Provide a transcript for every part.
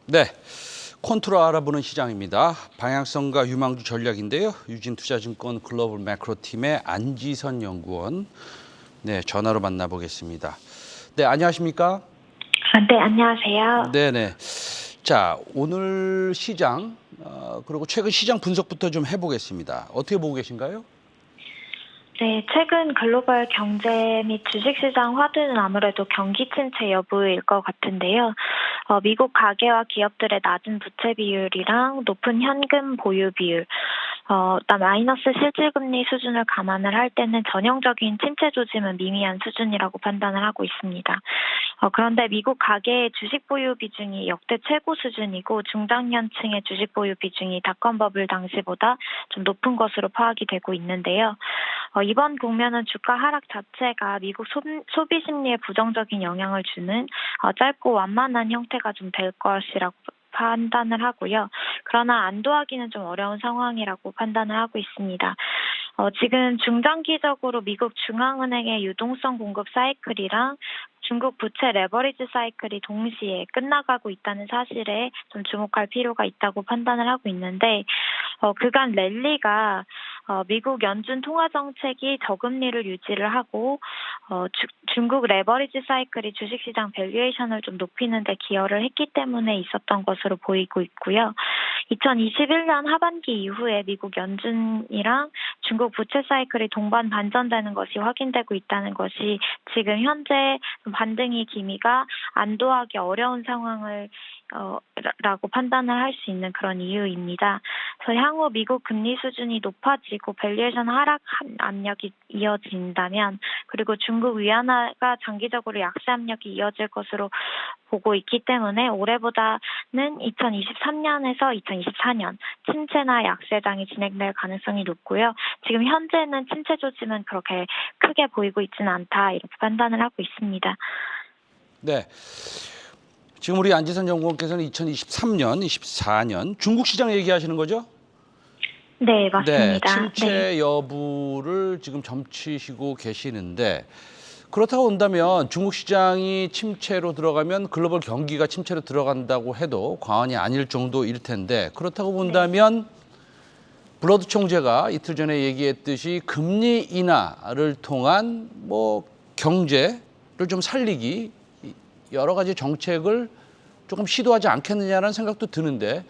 네, 콘투로 알아보는 시장입니다. 방향성과 유망주 전략인데요. 유진투자증권 글로벌 매크로팀의 안지선 연구원, 네, 전화로 만나보겠습니다. 네, 안녕하십니까? 네, 안녕하세요. 네네. 자, 오늘 시장, 그리고 최근 시장 분석부터 좀 해보겠습니다. 어떻게 보고 계신가요? 네, 최근 글로벌 경제 및 주식시장 화두는 아무래도 경기 침체 여부일 것 같은데요. 미국 가계와 기업들의 낮은 부채 비율이랑 높은 현금 보유 비율, 마이너스 실질금리 수준을 감안을 할 때는 전형적인 침체 조짐은 미미한 수준이라고 판단을 하고 있습니다. 그런데 미국 가계의 주식 보유 비중이 역대 최고 수준이고 중장년층의 주식 보유 비중이 닷컴 버블 당시보다 좀 높은 것으로 파악이 되고 있는데요. 이번 국면은 주가 하락 자체가 미국 소비 심리에 부정적인 영향을 주는 짧고 완만한 형태가 좀 될 것이라고 판단을 하고요. 그러나 안도하기는 좀 어려운 상황이라고 판단을 하고 있습니다. 지금 중장기적으로 미국 중앙은행의 유동성 공급 사이클이랑 중국 부채 레버리지 사이클이 동시에 끝나가고 있다는 사실에 좀 주목할 필요가 있다고 판단을 하고 있는데, 그간 랠리가 미국 연준 통화 정책이 저금리를 유지를 하고 중국 레버리지 사이클이 주식시장 밸류에이션을 좀 높이는 데 기여를 했기 때문에 있었던 것으로 보이고 있고요. 2021년 하반기 이후에 미국 연준이랑 중국 부채 사이클이 동반 반전되는 것이 확인되고 있다는 것이 지금 현재 반등의 기미가 안도하기 어려운 상황을 라고 판단을 할 수 있는 그런 이유입니다. 그래서 향후 미국 금리 수준이 높아지고 밸류에이션 하락 압력이 이어진다면, 그리고 중국 위안화가 장기적으로 약세 압력이 이어질 것으로 보고 있기 때문에 올해보다는 2023년에서 2024년 침체나 약세장이 진행될 가능성이 높고요. 지금 현재는 침체 조짐은 그렇게 크게 보이고 있지는 않다, 이렇게 판단을 하고 있습니다. 네. 지금 우리 안지선 연구원께서는 2023년, 24년 중국 시장 얘기하시는 거죠? 네, 네, 맞습니다. 네. 침체 여부를 지금 점치시고 계시는데, 그렇다고 본다면 중국 시장이 침체로 들어가면 글로벌 경기가 침체로 들어간다고 해도 과언이 아닐 정도일 텐데, 그렇다고 본다면 블러드 총재가 이틀 전에 얘기했듯이 금리 인하를 통한 경제를 좀 살리기 여러 가지 정책을 조금 시도하지 않겠느냐라는 생각도 드는데,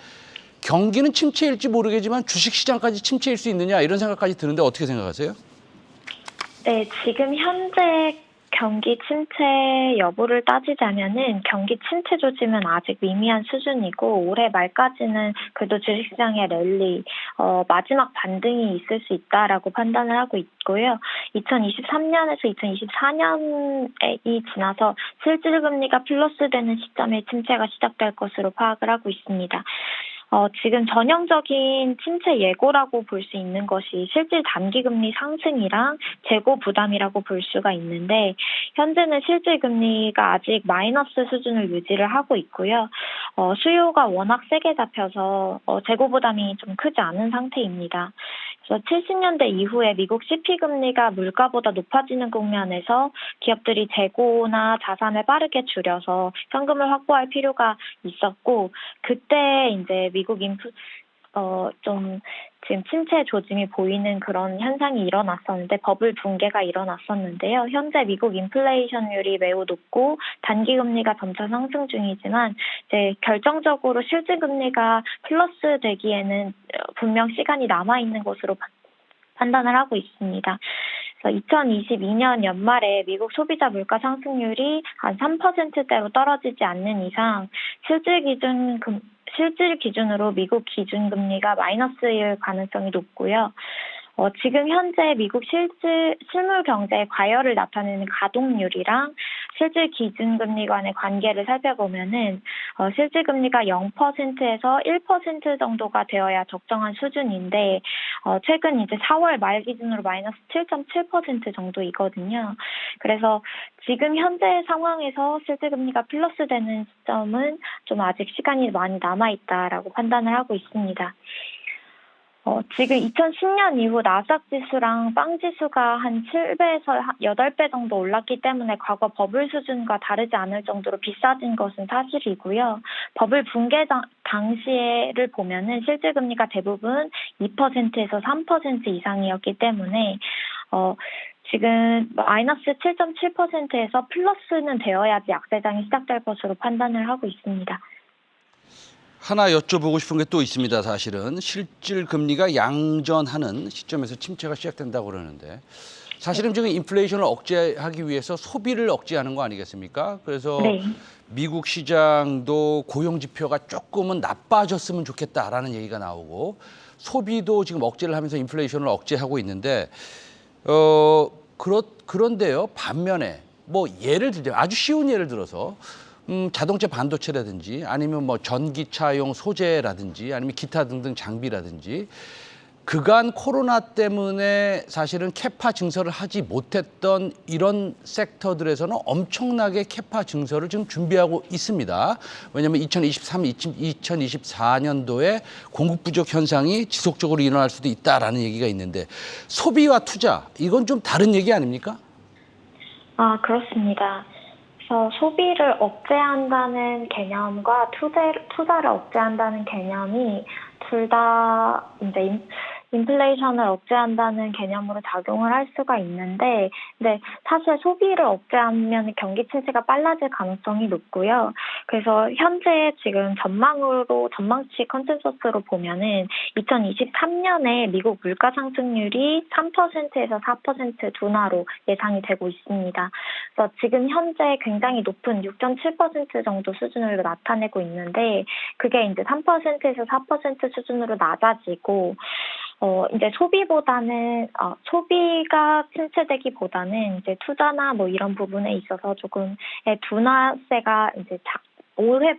경기는 침체일지 모르겠지만 주식시장까지 침체일 수 있느냐 이런 생각까지 드는데 어떻게 생각하세요? 네, 지금 현재 경기 침체 여부를 따지자면은 경기 침체 조짐은 아직 미미한 수준이고, 올해 말까지는 그래도 주식시장의 랠리, 마지막 반등이 있을 수 있다라고 판단을 하고 있고요. 2023년에서 2024년이 지나서 실질금리가 플러스되는 시점에 침체가 시작될 것으로 파악을 하고 있습니다. 지금 전형적인 침체 예고라고 볼 수 있는 것이 실질 단기금리 상승이랑 재고 부담이라고 볼 수가 있는데, 현재는 실질 금리가 아직 마이너스 수준을 유지를 하고 있고요. 수요가 워낙 세게 잡혀서 재고 부담이 좀 크지 않은 상태입니다. 그래서 70년대 이후에 미국 CP 금리가 물가보다 높아지는 국면에서 기업들이 재고나 자산을 빠르게 줄여서 현금을 확보할 필요가 있었고, 그때 이제 미국 좀 지금 침체 조짐이 보이는 그런 현상이 일어났었는데, 버블 붕괴가 일어났었는데요. 현재 미국 인플레이션율이 매우 높고 단기 금리가 점차 상승 중이지만, 이제 결정적으로 실질 금리가 플러스 되기에는 분명 시간이 남아 있는 것으로 판단을 하고 있습니다. 그래서 2022년 연말에 미국 소비자 물가 상승률이 한 3%대로 떨어지지 않는 이상 실질 기준으로 미국 기준금리가 마이너스일 가능성이 높고요. 지금 현재 미국 실물 경제의 과열을 나타내는 가동률이랑 실질 기준금리 간의 관계를 살펴보면은 실질 금리가 0%에서 1% 정도가 되어야 적정한 수준인데, 최근 이제 4월 말 기준으로 마이너스 7.7% 정도이거든요. 그래서 지금 현재 상황에서 실질 금리가 플러스 되는 시점은 좀 아직 시간이 많이 남아 있다라고 판단을 하고 있습니다. 지금 2010년 이후 나스닥 지수랑 빵 지수가 한 7배에서 8배 정도 올랐기 때문에 과거 버블 수준과 다르지 않을 정도로 비싸진 것은 사실이고요. 버블 붕괴 당시를 보면은 실질 금리가 대부분 2%에서 3% 이상이었기 때문에 지금 마이너스 7.7%에서 플러스는 되어야지 약세장이 시작될 것으로 판단을 하고 있습니다. 하나 여쭤보고 싶은 게 또 있습니다. 사실은 실질 금리가 양전하는 시점에서 침체가 시작된다고 그러는데 사실은 지금 인플레이션을 억제하기 위해서 소비를 억제하는 거 아니겠습니까? 그래서 네. 미국 시장도 고용 지표가 조금은 나빠졌으면 좋겠다라는 얘기가 나오고 소비도 지금 억제를 하면서 인플레이션을 억제하고 있는데 그런데요. 반면에 뭐 예를 들면 아주 쉬운 예를 들어서 자동차 반도체라든지 아니면 뭐 전기차용 소재라든지 아니면 기타 등등 장비라든지 그간 코로나 때문에 사실은 캐파 증설을 하지 못했던 이런 섹터들에서는 엄청나게 캐파 증설을 지금 준비하고 있습니다. 왜냐하면 2023, 2024년도에 공급 부족 현상이 지속적으로 일어날 수도 있다라는 얘기가 있는데 소비와 투자 이건 좀 다른 얘기 아닙니까? 그렇습니다. 그래서 소비를 억제한다는 개념과 투자를 억제한다는 개념이 둘 다 이제 인플레이션을 억제한다는 개념으로 작용을 할 수가 있는데, 근데 사실 소비를 억제하면 경기 침체가 빨라질 가능성이 높고요. 그래서 현재 지금 전망치 컨센서스로 보면은 2023년에 미국 물가 상승률이 3%에서 4% 둔화로 예상이 되고 있습니다. 그래서 지금 현재 굉장히 높은 6.7% 정도 수준으로 나타내고 있는데, 그게 이제 3%에서 4% 수준으로 낮아지고, 이제 소비가 침체되기보다는 이제 투자나 뭐 이런 부분에 있어서 조금의 둔화세가 이제 올해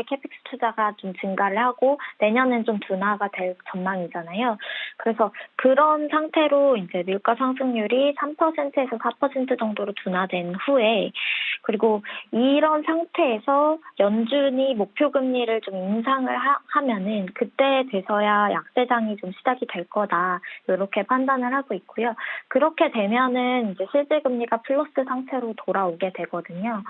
캐픽스 투자가 좀 증가를 하고 내년엔 좀 둔화가 될 전망이잖아요. 그래서 그런 상태로 이제 물가 상승률이 3%에서 4% 정도로 둔화된 후에 그리고 이런 상태에서 연준이 목표 금리를 좀 인상을 하면은 그때 돼서야 약세장이 좀 시작이 될 거다. 이렇게 판단을 하고 있고요. 그렇게 되면은 이제 실질 금리가 플러스 상태로 돌아오게 되거든요.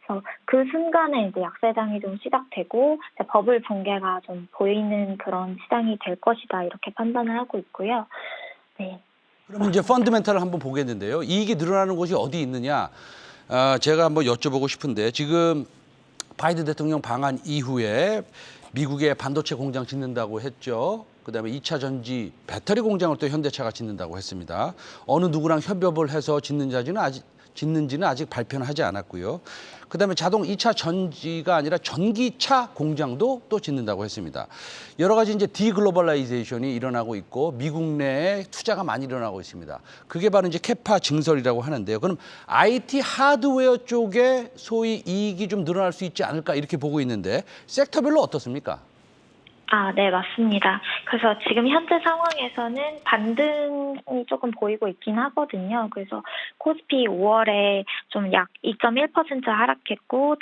그래서 그 순간에 이제 약세장이 좀 시작되고 버블 붕괴가 좀 보이는 그런 시장이 될 것이다 이렇게 판단을 하고 있고요. 네. 그럼 이제 펀더멘탈을 한번 보겠는데요. 이익이 늘어나는 곳이 어디 있느냐? 제가 한번 여쭤보고 싶은데 지금 바이든 대통령 방한 이후에 미국의 반도체 공장 짓는다고 했죠. 그다음에 2차 전지 배터리 공장을 또 현대차가 짓는다고 했습니다. 어느 누구랑 협업을 해서 짓는지는 아직 발표는 하지 않았고요. 그다음에 자동 2차 전지가 아니라 전기차 공장도 또 짓는다고 했습니다. 여러 가지 이제 디글로벌라이제이션이 일어나고 있고 미국 내에 투자가 많이 일어나고 있습니다. 그게 바로 이제 캐파 증설이라고 하는데요. 그럼 IT 하드웨어 쪽에 소위 이익이 좀 늘어날 수 있지 않을까 이렇게 보고 있는데 섹터별로 어떻습니까? 네, 맞습니다. 그래서 지금 현재 상황에서는 반등이 조금 보이고 있긴 하거든요. 그래서 코스피 5월에 좀 약 2.1% 하락했고,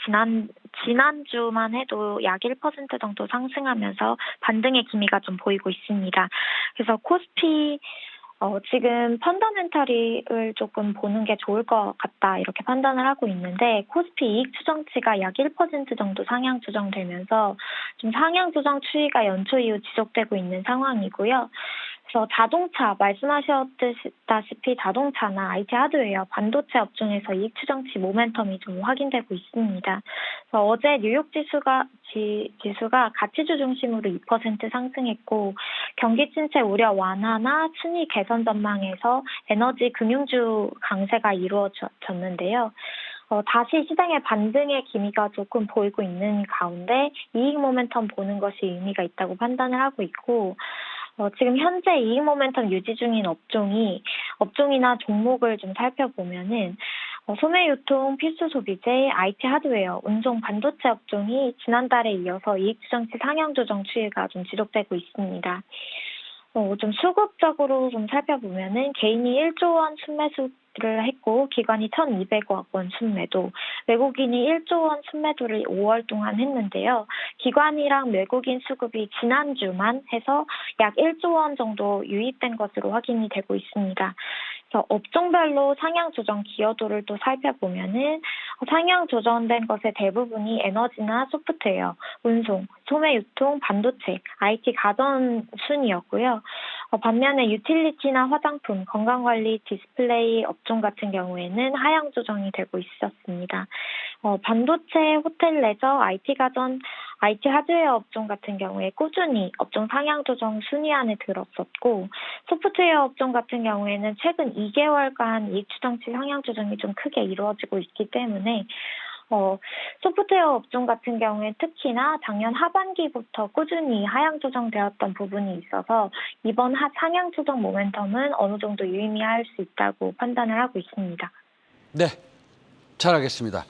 지난주만 해도 약 1% 정도 상승하면서 반등의 기미가 좀 보이고 있습니다. 그래서 코스피 지금 펀더멘털을 조금 보는 게 좋을 것 같다 이렇게 판단을 하고 있는데 코스피 이익 추정치가 약 1% 정도 상향 조정되면서 좀 상향 조정 추이가 연초 이후 지속되고 있는 상황이고요. 그래서 말씀하셨다시피 자동차나 IT 하드웨어, 반도체 업종에서 이익 추정치 모멘텀이 좀 확인되고 있습니다. 그래서 어제 뉴욕 지수가 가치주 중심으로 2% 상승했고 경기 침체 우려 완화나 순위 개선 전망에서 에너지 금융주 강세가 이루어졌는데요. 다시 시장의 반등의 기미가 조금 보이고 있는 가운데 이익 모멘텀 보는 것이 의미가 있다고 판단을 하고 있고 지금 현재 이익 모멘텀 유지 중인 업종이나 종목을 좀 살펴보면은 소매유통, 필수 소비재, IT 하드웨어, 운송, 반도체 업종이 지난달에 이어서 이익 추정치 상향 조정 추이가 좀 지속되고 있습니다. 좀 수급적으로 좀 살펴보면은 개인이 1조 원 순매수를 했고 기관이 1,200억 원 순매도, 외국인이 1조 원 순매도를 5월 동안 했는데요. 기관이랑 외국인 수급이 지난주만 해서 약 1조 원 정도 유입된 것으로 확인이 되고 있습니다. 그래서 업종별로 상향 조정 기여도를 또 살펴보면은 상향 조정된 것의 대부분이 에너지나 소프트웨어, 운송, 소매 유통, 반도체, IT 가전 순이었고요. 반면에 유틸리티나 화장품, 건강관리, 디스플레이 업종 같은 경우에는 하향 조정이 되고 있었습니다. 반도체, 호텔 레저, IT 가전, IT 하드웨어 업종 같은 경우에 꾸준히 업종 상향 조정 순위 안에 들었었고, 소프트웨어 업종 같은 경우에는 최근 2개월간 이익 추정치 상향 조정이 좀 크게 이루어지고 있기 때문에 소프트웨어 업종 같은 경우에 특히나 작년 하반기부터 꾸준히 하향 조정되었던 부분이 있어서 이번 상향 조정 모멘텀은 어느 정도 유의미할 수 있다고 판단을 하고 있습니다. 네, 잘 알겠습니다.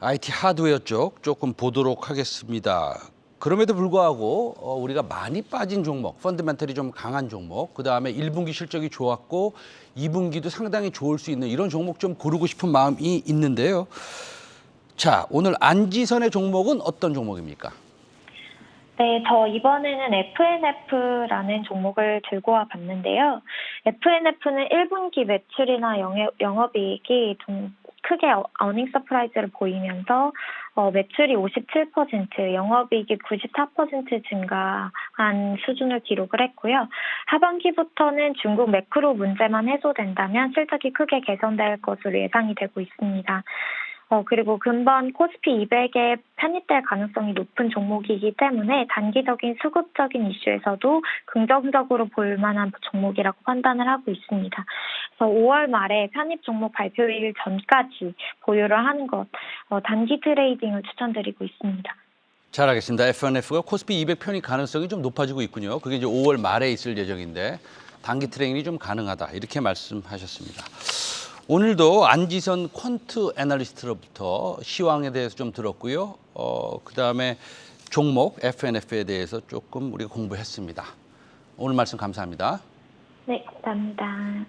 IT 하드웨어 쪽 조금 보도록 하겠습니다. 그럼에도 불구하고 우리가 많이 빠진 종목, 펀드멘털이 좀 강한 종목, 그다음에 1분기 실적이 좋았고 2분기도 상당히 좋을 수 있는 이런 종목 좀 고르고 싶은 마음이 있는데요. 자, 오늘 안지선의 종목은 어떤 종목입니까? 네, 저 이번에는 FNF라는 종목을 들고 와 봤는데요. FNF는 1분기 매출이나 영업이익이 좀 크게 어닝 서프라이즈를 보이면서 매출이 57%, 영업이익이 94% 증가한 수준을 기록을 했고요. 하반기부터는 중국 매크로 문제만 해소된다면 실적이 크게 개선될 것으로 예상이 되고 있습니다. 그리고 금번 코스피 200에 편입될 가능성이 높은 종목이기 때문에 단기적인 수급적인 이슈에서도 긍정적으로 볼 만한 종목이라고 판단을 하고 있습니다. 그래서 5월 말에 편입 종목 발표일 전까지 보유를 하는 것, 단기 트레이딩을 추천드리고 있습니다. 잘 알겠습니다. FNF가 코스피 200 편입 가능성이 좀 높아지고 있군요. 그게 이제 5월 말에 있을 예정인데 단기 트레이딩이 좀 가능하다 이렇게 말씀하셨습니다. 오늘도 안지선 퀀트 애널리스트로부터 시황에 대해서 좀 들었고요. 그다음에 종목 FNF에 대해서 조금 우리가 공부했습니다. 오늘 말씀 감사합니다. 네, 감사합니다.